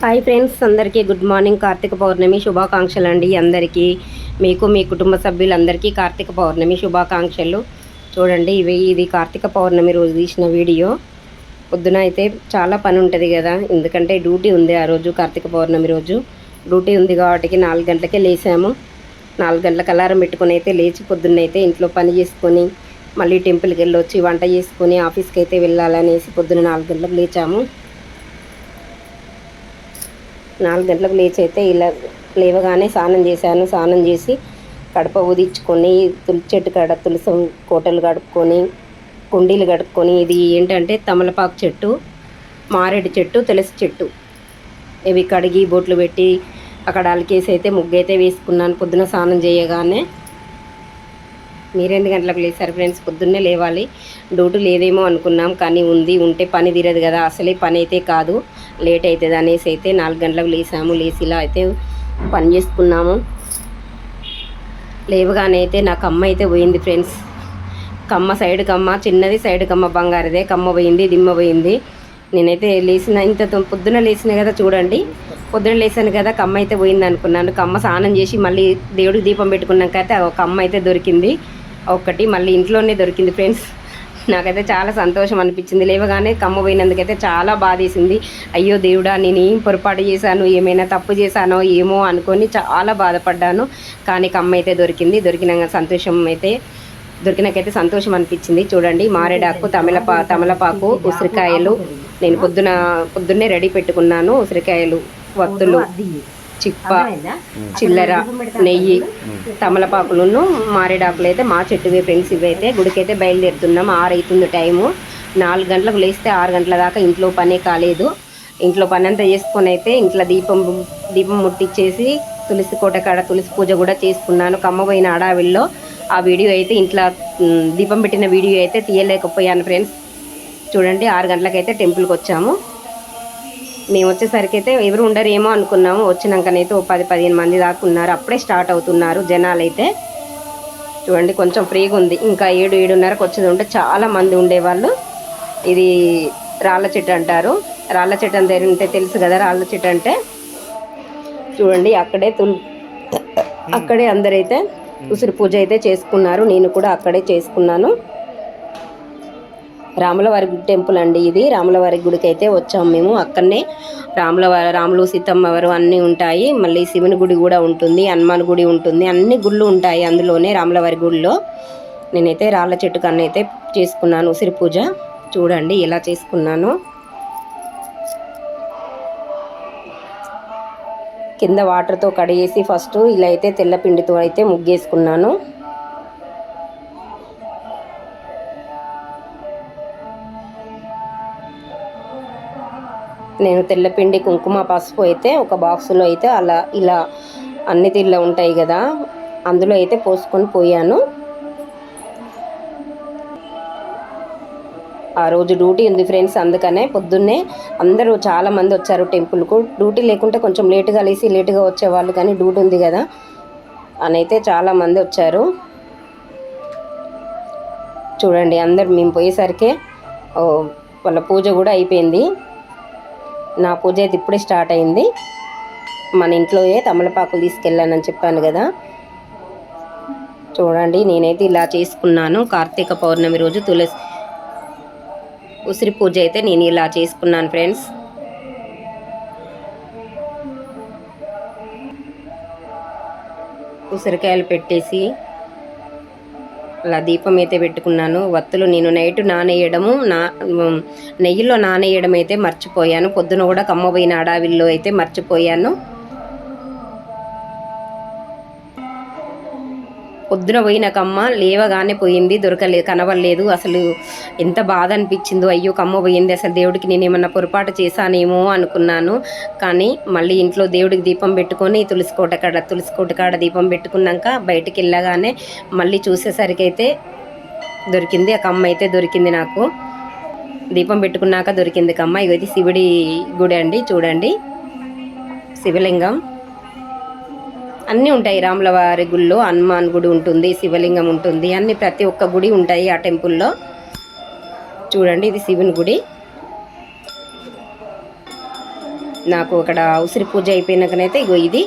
Hi friends, అందరికీ good morning. Karthika పౌర్ణమి శుభాకాంక్షలు అండి అందరికీ. మీకు మీ కుటుంబ సభ్యులందరికీ కార్తీక పౌర్ణమి శుభాకాంక్షలు. చూడండి, ఇది కార్తీక పౌర్ణమి రోజు తీసిన వీడియో. పొద్దున అయితే చాలా పని ఉంటుంది కదా, ఎందుకంటే డ్యూటీ ఉంది ఆ రోజు. కార్తీక పౌర్ణమి రోజు డ్యూటీ ఉంది కాబట్టి 4 గంటలకే లేసాము. 4 గంటలకు అలారం పెట్టుకుని అయితే లేచి పొద్దున్నైతే ఇంట్లో పని చేసుకొని మళ్ళీ టెంపుల్కి వెళ్ళొచ్చి వంట చేసుకొని ఆఫీస్కి అయితే వెళ్ళాలనేసి పొద్దున్న 4 గంటలకు లేచాము. 4 గంటలకు లేచి అయితే ఇలా లేవగానే స్నానం చేశాను. స్నానం చేసి కడప ఉదించుకొని తులసి చెట్టు కాడ తులసి కోటలు కడుక్కొని కుండీలు కడుక్కొని, ఇది ఏంటంటే తమలపాకు చెట్టు, మారేడు చెట్టు, తులసి చెట్టు, ఇవి కడిగి బొట్లు పెట్టి అక్కడ అలికేసి అయితే ముగ్గు అయితే వేసుకున్నాను పొద్దున స్నానం చేయగానే. మీరు 2 గంటలకు లేచారు ఫ్రెండ్స్? పొద్దున్నే లేవాలి. డ్యూటీ లేదేమో అనుకున్నాం, కానీ ఉంటే పని తీరదు కదా, అసలే పని అయితే కాదు, లేట్ అవుతుంది అనేసి అయితే 4 గంటలకు లేసాము. లేచి ఇలా అయితే పని చేసుకున్నాము. లేవగానే అయితే నా కమ్మ అయితే పోయింది ఫ్రెండ్స్. కమ్మ సైడ్ కమ్మ, చిన్నది సైడ్ కమ్మ, బంగారుదే కమ్మ పోయింది, దిమ్మ పోయింది. నేనైతే లేచిన పొద్దున లేచిన కదా, చూడండి పొద్దున లేసాను కదా, కమ్మ అయితే పోయింది అనుకున్నాను. కమ్మ స్నానం చేసి మళ్ళీ దేవుడికి దీపం పెట్టుకున్నాక అయితే ఒక కమ్మ అయితే దొరికింది ఒక్కటి, మళ్ళీ ఇంట్లోనే దొరికింది ఫ్రెండ్స్. నాకైతే చాలా సంతోషం అనిపించింది. లేవగానే కమ్మ పోయినందుకైతే చాలా బాధేసింది. అయ్యో దేవుడా, నేను ఏం పొరపాటు చేశాను, ఏమైనా తప్పు చేశానో ఏమో అనుకొని చాలా బాధపడ్డాను. కానీ కమ్మ అయితే దొరికింది. దొరికినాకైతే సంతోషం అనిపించింది. చూడండి, మారేడాకు, తమలపాకు, ఉసిరికాయలు నేను పొద్దున్నే రెడీ పెట్టుకున్నాను. ఉసిరికాయలు, వత్తులు, చిప్ప, చిల్లర, నెయ్యి, తమలపాకులను మారేడాకులు అయితే మా చెట్టువే ఫ్రెండ్స్. ఇవైతే గుడికైతే బయలుదేరుతున్నాం. 6 అవుతుంది టైము. 4 గంటలకు లేస్తే 6 గంటల దాకా ఇంట్లో పనే కాలేదు. ఇంట్లో పని అంతా చేసుకొని అయితే ఇంట్లో దీపం ముట్టించేసి తులసి కోట కాడ తులసి పూజ కూడా చేసుకున్నాను. కమ్మబోయిన అడావిల్లో ఆ వీడియో అయితే ఇంట్లో దీపం పెట్టిన వీడియో అయితే తీయలేకపోయాను ఫ్రెండ్స్. చూడండి, 6 గంటలకైతే టెంపుల్కి వచ్చాము. మేము వచ్చేసరికి అయితే ఎవరు ఉండరేమో అనుకున్నాము. వచ్చినాకనైతే 10-15 మంది దాకా ఉన్నారు. అప్పుడే స్టార్ట్ అవుతున్నారు జనాలు అయితే. చూడండి, కొంచెం ఫ్రీగా ఉంది. ఇంకా 7-7:30కి వచ్చేది ఉంటే చాలా మంది ఉండేవాళ్ళు. ఇది రాళ్ళ చెట్టు అంటారు. రాళ్ళ చెట్టు అంటే తెలుసు కదా, రాళ్ళ చెట్టు అంటే. చూడండి, అక్కడే అందరైతే ఉసిరి పూజ అయితే చేసుకున్నారు. నేను కూడా అక్కడే చేసుకున్నాను. రాములవారి టెంపుల్ అండి ఇది. రాములవారి గుడికి అయితే వచ్చాము మేము. అక్కడనే రాములు, సీతమ్మ వారు అన్నీ ఉంటాయి. మళ్ళీ శివుని గుడి కూడా ఉంటుంది, హనుమాన్ గుడి ఉంటుంది, అన్ని గుళ్ళు ఉంటాయి అందులోనే రాములవారి గుడిలో. నేనైతే రాళ్ళ చెట్టు కన్నా అయితే చేసుకున్నాను ఉసిరి పూజ. చూడండి ఎలా చేసుకున్నాను. కింద వాటర్తో కడిగేసి ఫస్ట్ ఇలా అయితే తెల్లపిండితో అయితే ముగ్గేసుకున్నాను. నేను తెల్లపిండి, కుంకుమ, పసుపు అయితే ఒక బాక్సులో అయితే ఇలా అన్ని తీర్ల ఉంటాయి కదా, అందులో అయితే పోసుకొని పోయాను. ఆ రోజు డ్యూటీ ఉంది ఫ్రెండ్స్, అందుకనే పొద్దున్నే అందరూ చాలామంది వచ్చారు టెంపుల్కు. డ్యూటీ లేకుంటే కొంచెం లేటుగా లేచి లేటుగా వచ్చేవాళ్ళు, కానీ డ్యూటీ ఉంది కదా అని అయితే చాలామంది వచ్చారు. చూడండి, అందరు మేము పోయేసరికి వాళ్ళ పూజ కూడా అయిపోయింది. నా పూజ అయితే ఇప్పుడే స్టార్ట్ అయింది. మన ఇంట్లోయే తమలపాకులు తీసుకెళ్ళానని చెప్పాను కదా. చూడండి, నేనైతే ఇలా చేసుకున్నాను. కార్తీక పౌర్ణమి రోజు ఉసిరి పూజ అయితే నేను ఇలా చేసుకున్నాను ఫ్రెండ్స్. ఉసిరికాయలు పెట్టేసి అలా దీపం అయితే పెట్టుకున్నాను. వత్తులు నేను నైట్ నెయ్యిలో నానేయడం అయితే మర్చిపోయాను. పొద్దున కూడా కమ్మబోయిన అడావిల్లో అయితే మర్చిపోయాను. పొద్దున పోయిన కమ్మ లేవగానే పోయింది, కనవలేదు. అసలు ఎంత బాధ అనిపించిందో. అయ్యో, కమ్మ పోయింది, అసలు దేవుడికి నేను ఏమన్నా పొరపాటు చేశానేమో అనుకున్నాను. కానీ మళ్ళీ ఇంట్లో దేవుడికి దీపం పెట్టుకొని తులసి కోట కాడ దీపం పెట్టుకున్నాక బయటికి వెళ్ళగానే మళ్ళీ చూసేసరికి అయితే దొరికింది. ఆ కమ్మ అయితే దొరికింది నాకు. దీపం పెట్టుకున్నాక దొరికింది కమ్మ. ఇది శివుడి గుడి అండి. చూడండి, శివలింగం అన్నీ ఉంటాయి రాములవారి గుడిలో. హనుమాన్ గుడి ఉంటుంది, శివలింగం ఉంటుంది, అన్ని ప్రతి ఒక్క గుడి ఉంటాయి ఆ టెంపుల్లో. చూడండి, ఇది శివుని గుడి. నాకు అక్కడ ఉసిరి పూజ అయిపోయినాకనైతే ఇగో ఇది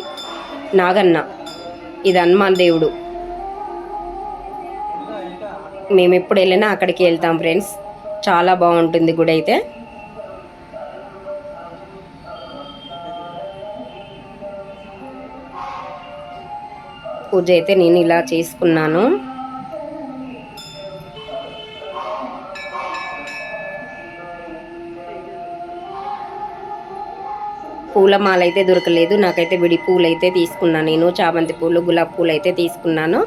నాగన్న, ఇది హనుమాన్ దేవుడు. మేము ఎప్పుడు వెళ్ళినా అక్కడికి వెళ్తాం ఫ్రెండ్స్. చాలా బాగుంటుంది గుడి అయితే. పూజ అయితే నేను ఇలా చేసుకున్నాను. పూలమాల అయితే దొరకలేదు నాకైతే. విడి పూలు అయితే తీసుకున్నాను నేను. చామంతి పూలు, గులాబీ పూలు అయితే తీసుకున్నాను.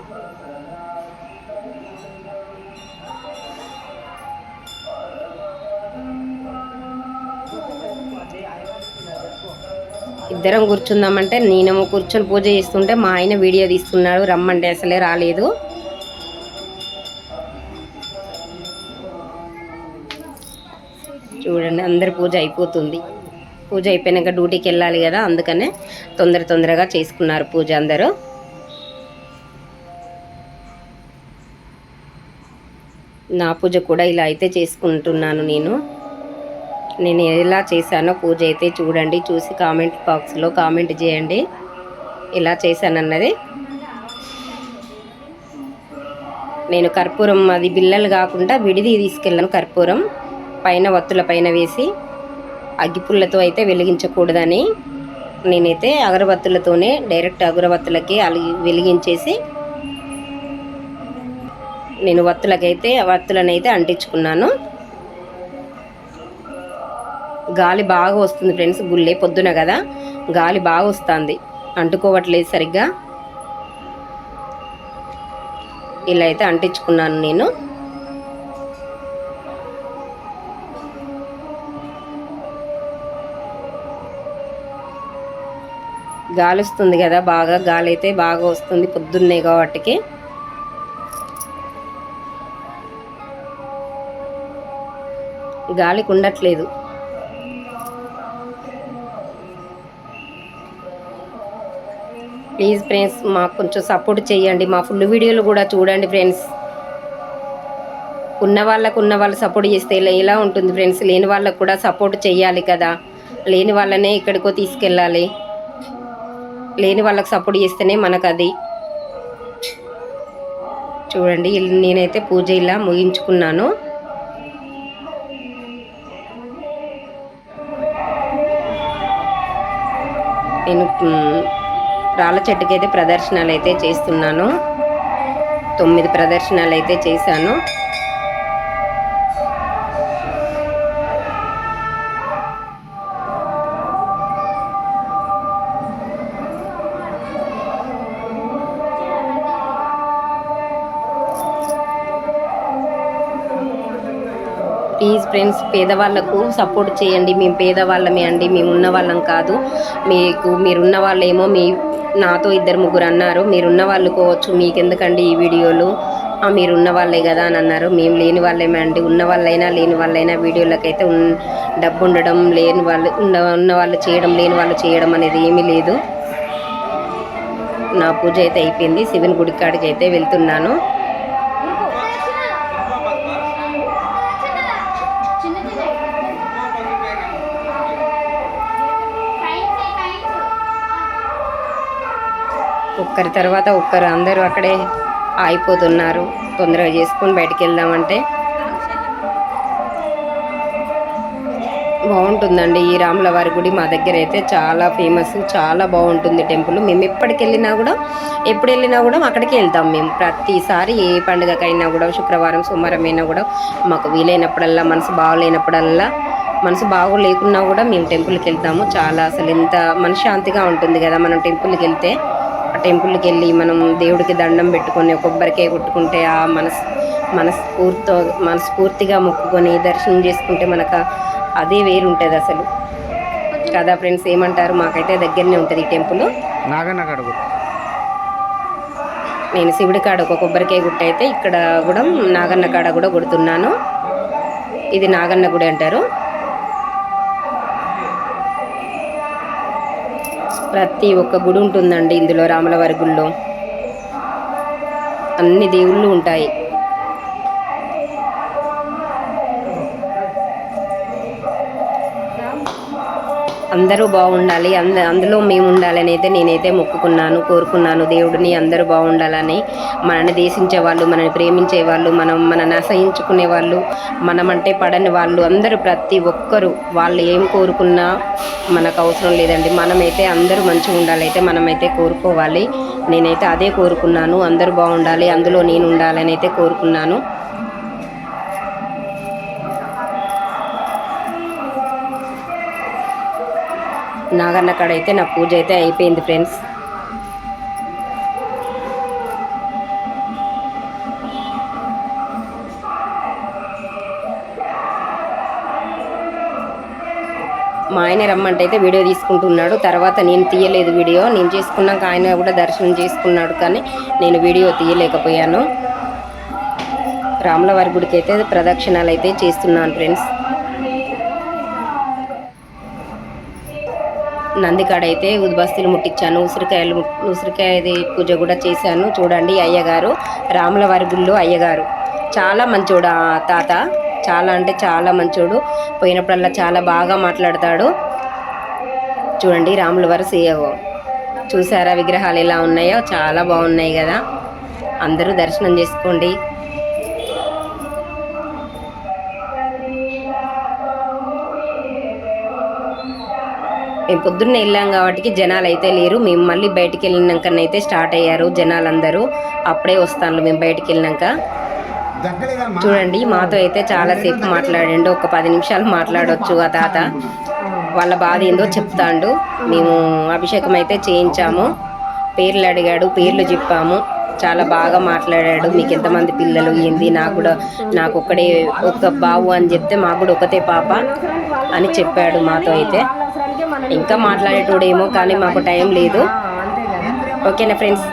ఇద్దరం కూర్చుందామంటే నేనేమో కూర్చొని పూజ చేస్తుంటే మా ఆయన వీడియో తీసుకున్నాడు. రమ్మంటే అసలే రాలేదు. చూడండి అందరి పూజ అయిపోతుంది. పూజ అయిపోయినాక డ్యూటీకి వెళ్ళాలి కదా, అందుకనే తొందరగా చేసుకున్నారు పూజ అందరూ. నా పూజ కూడా ఇలా అయితే చేసుకుంటున్నాను నేను ఎలా చేశానో పూజ అయితే చూడండి. చూసి కామెంట్ బాక్స్లో కామెంట్ చేయండి ఎలా చేశానన్నది. నేను కర్పూరం అది బిళ్ళలు కాకుండా విడిది తీసుకెళ్ళాను. కర్పూరం పైన వత్తుల పైన వేసి అగ్గిపుల్లతో అయితే వెలిగించకూడదని నేనైతే అగరబత్తులతోనే డైరెక్ట్ అగరబత్తులకి వెలిగించేసి నేను వత్తులనైతే అంటించుకున్నాను. గాలి బాగా వస్తుంది ఫ్రెండ్స్. గుళ్ళే పొద్దున కదా, గాలి బాగా వస్తుంది, అంటుకోవట్లేదు సరిగ్గా. ఇలా అయితే అంటించుకున్నాను నేను. గాలి వస్తుంది కదా బాగా, గాలి అయితే బాగా వస్తుంది పొద్దున్నే కాబట్టి. గాలికి ఉండట్లేదు. ప్లీజ్ ఫ్రెండ్స్ మాకు కొంచెం సపోర్ట్ చేయండి. మా ఫుల్ వీడియోలు కూడా చూడండి ఫ్రెండ్స్. ఉన్న వాళ్ళు సపోర్ట్ చేస్తే ఎలా ఉంటుంది ఫ్రెండ్స్. లేని వాళ్ళకు కూడా సపోర్ట్ చేయాలి కదా. లేని వాళ్ళనే ఎక్కడికో తీసుకెళ్ళాలి. లేని వాళ్ళకి సపోర్ట్ చేస్తేనే మనకు అది. చూడండి నేనైతే పూజ ఇలా ముగించుకున్నాను. నేను రాళ్ళ చెట్టుకైతే ప్రదర్శనలు అయితే చేస్తున్నాను. 9 ప్రదర్శనలు అయితే చేశాను. ప్లీజ్ ఫ్రెండ్స్ పేదవాళ్ళకు సపోర్ట్ చేయండి. మేము పేదవాళ్ళమే అండి, మేము ఉన్న వాళ్ళం కాదు. మీరున్న వాళ్ళేమో నాతో 2-3 అన్నారు. మీరున్న వాళ్ళు కోవచ్చు, మీకెందుకండి ఈ వీడియోలు, మీరున్న వాళ్ళే కదా అని అన్నారు. మేము లేని వాళ్ళేమే అండి. ఉన్న వాళ్ళైనా లేని వాళ్ళైనా వీడియోలకైతే డబ్బు ఉండడం, లేని వాళ్ళు ఉన్న వాళ్ళు చేయడం, లేని వాళ్ళు చేయడం అనేది ఏమీ లేదు. నా పూజ అయితే అయిపోయింది. శివుని గుడి కాడికి అయితే వెళ్తున్నాను. ఒక్కరి తర్వాత ఒక్కరు అందరూ అక్కడే ఆగిపోతున్నారు. తొందరగా చేసుకొని బయటికి వెళ్దామంటే. బాగుంటుందండి ఈ రాములవారి గుడి మా దగ్గర అయితే చాలా ఫేమస్, చాలా బాగుంటుంది టెంపుల్. మేము ఎప్పుడు వెళ్ళినా కూడా అక్కడికి వెళ్తాం మేము. ప్రతిసారి ఏ పండుగకైనా కూడా, శుక్రవారం సోమవారం అయినా కూడా మాకు వీలైనప్పుడల్లా, మనసు బాగోలేకున్నా కూడా మేము టెంపుల్కి వెళ్తాము. చాలా అసలు ఎంత మనశ్శాంతిగా ఉంటుంది కదా మనం టెంపుల్కి వెళ్తే. ఆ టెంపుల్కి వెళ్ళి మనం దేవుడికి దండం పెట్టుకొని కొబ్బరికాయ కొట్టుకుంటే ఆ మనస్ఫూర్తిగా మొక్కుకొని దర్శనం చేసుకుంటే మనకు అదే వేరుంటుంది అసలు కదా ఫ్రెండ్స్. ఏమంటారు? మాకైతే దగ్గరనే ఉంటుంది ఈ టెంపుల్. నేను శివుడి కాడ ఒక కొబ్బరికాయ గుట్ట అయితే ఇక్కడ కూడా నాగన్న కాడ కూడా కొడుతున్నాను. ఇది నాగన్న గుడి అంటారు. ప్రతి ఒక్క గుడి ఉంటుందండి ఇందులో. రాములవారి గుడిలో అన్ని దేవుళ్ళు ఉంటాయి. అందరూ బాగుండాలి, అందులో మేము ఉండాలని అయితే నేనైతే మొక్కుకున్నాను, కోరుకున్నాను దేవుడిని. అందరూ బాగుండాలని, మనల్ని దేశించే వాళ్ళు, మనల్ని ప్రేమించే వాళ్ళు, మనల్ని అసహించుకునే వాళ్ళు, మనమంటే పడని వాళ్ళు అందరూ ప్రతి ఒక్కరూ వాళ్ళు ఏం కోరుకున్నా మనకు అవసరం లేదండి. మనమైతే అందరూ మంచిగా ఉండాలైతే మనమైతే కోరుకోవాలి. నేనైతే అదే కోరుకున్నాను, అందరూ బాగుండాలి, అందులో నేను ఉండాలని అయితే కోరుకున్నాను. నాగన్న కాడ అయితే నా పూజ అయితే అయిపోయింది ఫ్రెండ్స్. మా ఆయన రమ్మంటే అయితే వీడియో తీసుకుంటున్నాడు. తర్వాత నేను తీయలేదు వీడియో, నేను చేసుకున్నాక ఆయన కూడా దర్శనం చేసుకున్నాడు, కానీ నేను వీడియో తీయలేకపోయాను. రాములవారి గుడికి అయితే ప్రదక్షిణాలు అయితే చేస్తున్నాను ఫ్రెండ్స్. నందికాడ అయితే ఉద్బస్తీలు ముట్టించాను, ఉసిరికాయ పూజ కూడా చేశాను. చూడండి అయ్యగారు, రాములవారి గుళ్ళో అయ్యగారు చాలా మంచోడు ఆ తాత, చాలా అంటే చాలా మంచోడు. పోయినప్పుడల్లా చాలా బాగా మాట్లాడతాడు. చూడండి రాములవారి చూసారా విగ్రహాలు ఎలా ఉన్నాయో, చాలా బాగున్నాయి కదా. అందరూ దర్శనం చేసుకోండి. మేము పొద్దున్నే వెళ్ళాం కాబట్టి జనాలు అయితే లేరు. మేము మళ్ళీ బయటికి వెళ్ళినాకనైతే స్టార్ట్ అయ్యారు జనాలందరూ. అప్పుడే వస్తాను మేము బయటికి వెళ్ళినాక. చూడండి మాతో అయితే చాలాసేపు మాట్లాడండు, ఒక 10 నిమిషాలు మాట్లాడవచ్చు ఆ తాత. వాళ్ళ బాధ ఏందో చెప్తాండు. మేము అభిషేకం అయితే చేయించాము, పేర్లు అడిగాడు, పేర్లు చెప్పాము. చాలా బాగా మాట్లాడాడు. మీకు ఎంతమంది పిల్లలు ఏంది, నాకు ఒక్కడే ఒక బావు అని చెప్తే మాకు కూడా ఒకతే పాప అని చెప్పాడు మాతో అయితే. ఇంకా మాట్లాడేటోడేమో కానీ మాకు టైం లేదు. ఓకేనా ఫ్రెండ్స్.